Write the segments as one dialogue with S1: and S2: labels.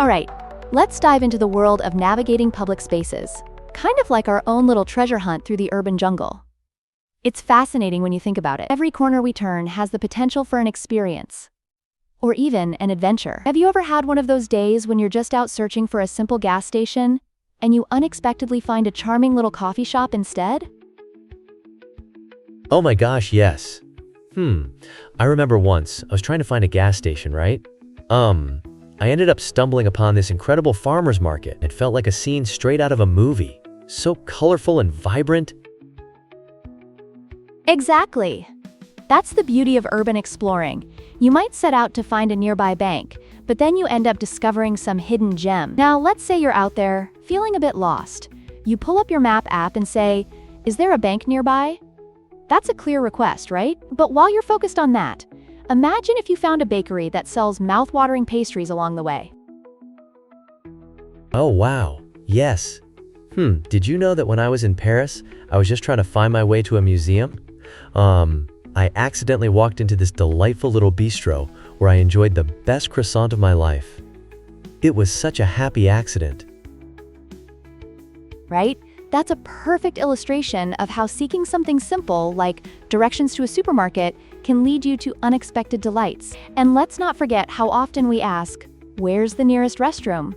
S1: right, let's dive into the world of navigating public spaces, kind of like our own little treasure hunt through the urban jungle. It's fascinating when you think about it. Every corner we turn has the potential for an experience, or even an adventure. Have you ever had one of those days when you're just out searching for a simple gas station, and you unexpectedly find a charming little coffee shop instead?
S2: Oh my gosh, yes. I remember once, I was trying to find a gas station, right? I ended up stumbling upon this incredible farmer's market. It felt like a scene straight out of a movie. So colorful and vibrant.
S1: Exactly. That's the beauty of urban exploring. You might set out to find a nearby bank, but then you end up discovering some hidden gem. Now, let's say you're out there, feeling a bit lost. You pull up your map app and say, "Is there a bank nearby?" That's a clear request, right? But while you're focused on that, imagine if you found a bakery that sells mouth-watering pastries along the way.
S2: Oh wow, yes. Did you know that when I was in Paris, I was just trying to find my way to a museum? I accidentally walked into this delightful little bistro where I enjoyed the best croissant of my life. It was such a happy accident.
S1: Right? That's a perfect illustration of how seeking something simple, like directions to a supermarket, can lead you to unexpected delights. And let's not forget how often we ask, "Where's the nearest restroom?"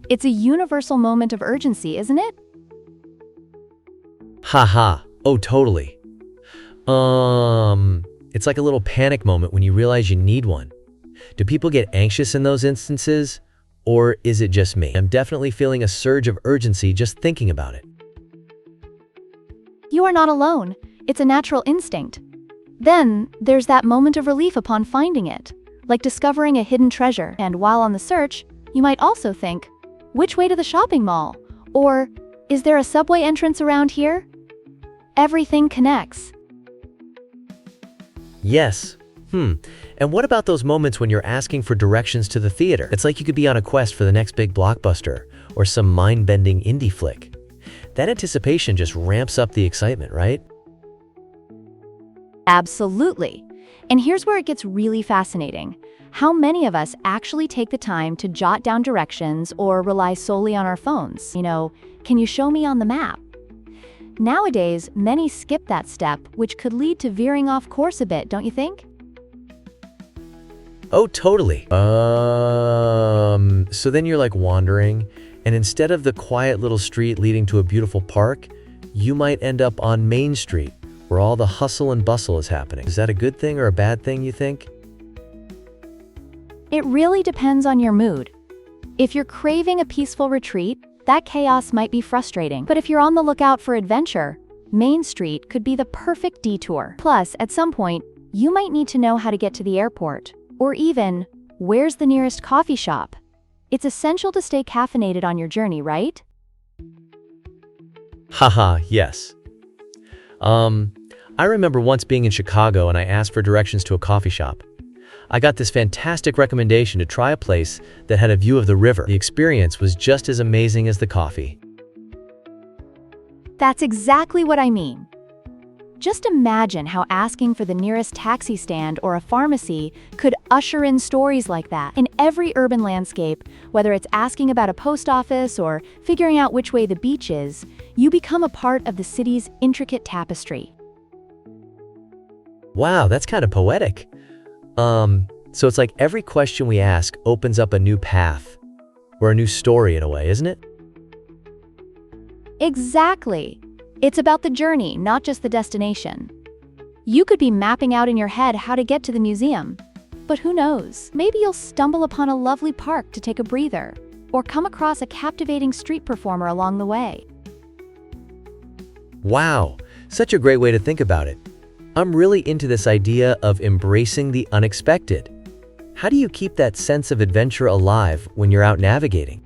S1: It's a universal moment of urgency, isn't it?
S2: Haha, oh totally. It's like a little panic moment when you realize you need one. Do people get anxious in those instances? Or is it just me? I'm definitely feeling a surge of urgency just thinking about it.
S1: You are not alone. It's a natural instinct. Then, there's that moment of relief upon finding it, like discovering a hidden treasure. And while on the search, you might also think, which way to the shopping mall? Or, is there a subway entrance around here? Everything connects.
S2: Yes. And what about those moments when you're asking for directions to the theater? It's like you could be on a quest for the next big blockbuster or some mind-bending indie flick. That anticipation just ramps up the excitement, right?
S1: Absolutely. And here's where it gets really fascinating. How many of us actually take the time to jot down directions or rely solely on our phones? Can you show me on the map? Nowadays, many skip that step, which could lead to veering off course a bit, don't you think?
S2: Oh, totally. So then you're like wandering, and instead of the quiet little street leading to a beautiful park, you might end up on Main Street, where all the hustle and bustle is happening. Is that a good thing or a bad thing, you think?
S1: It really depends on your mood. If you're craving a peaceful retreat, that chaos might be frustrating. But if you're on the lookout for adventure, Main Street could be the perfect detour. Plus, at some point, you might need to know how to get to the airport, or even, where's the nearest coffee shop? It's essential to stay caffeinated on your journey, right?
S2: Haha, yes. I remember once being in Chicago and I asked for directions to a coffee shop. I got this fantastic recommendation to try a place that had a view of the river. The experience was just as amazing as the coffee.
S1: That's exactly what I mean. Just imagine how asking for the nearest taxi stand or a pharmacy could usher in stories like that. In every urban landscape, whether it's asking about a post office or figuring out which way the beach is, you become a part of the city's intricate tapestry.
S2: Wow, that's kind of poetic. So it's like every question we ask opens up a new path, or a new story in a way, isn't it?
S1: Exactly. It's about the journey, not just the destination. You could be mapping out in your head how to get to the museum, but who knows? Maybe you'll stumble upon a lovely park to take a breather, or come across a captivating street performer along the way.
S2: Wow, such a great way to think about it. I'm really into this idea of embracing the unexpected. How do you keep that sense of adventure alive when you're out navigating?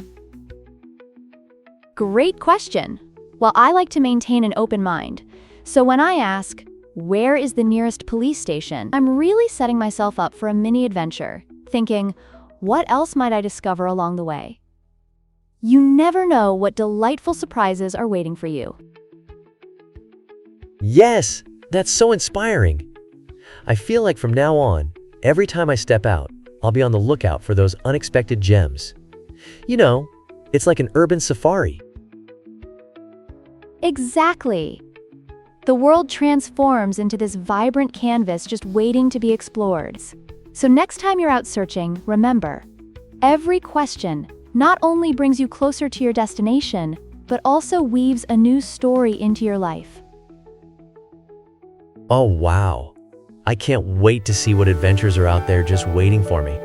S1: Great question. Well, I like to maintain an open mind. So when I ask, where is the nearest police station? I'm really setting myself up for a mini adventure, thinking, what else might I discover along the way? You never know what delightful surprises are waiting for you.
S2: Yes, that's so inspiring. I feel like from now on, every time I step out, I'll be on the lookout for those unexpected gems. You know, it's like an urban safari.
S1: Exactly. The world transforms into this vibrant canvas just waiting to be explored. So next time you're out searching, remember, every question not only brings you closer to your destination, but also weaves a new story into your life.
S2: Oh, wow. I can't wait to see what adventures are out there just waiting for me.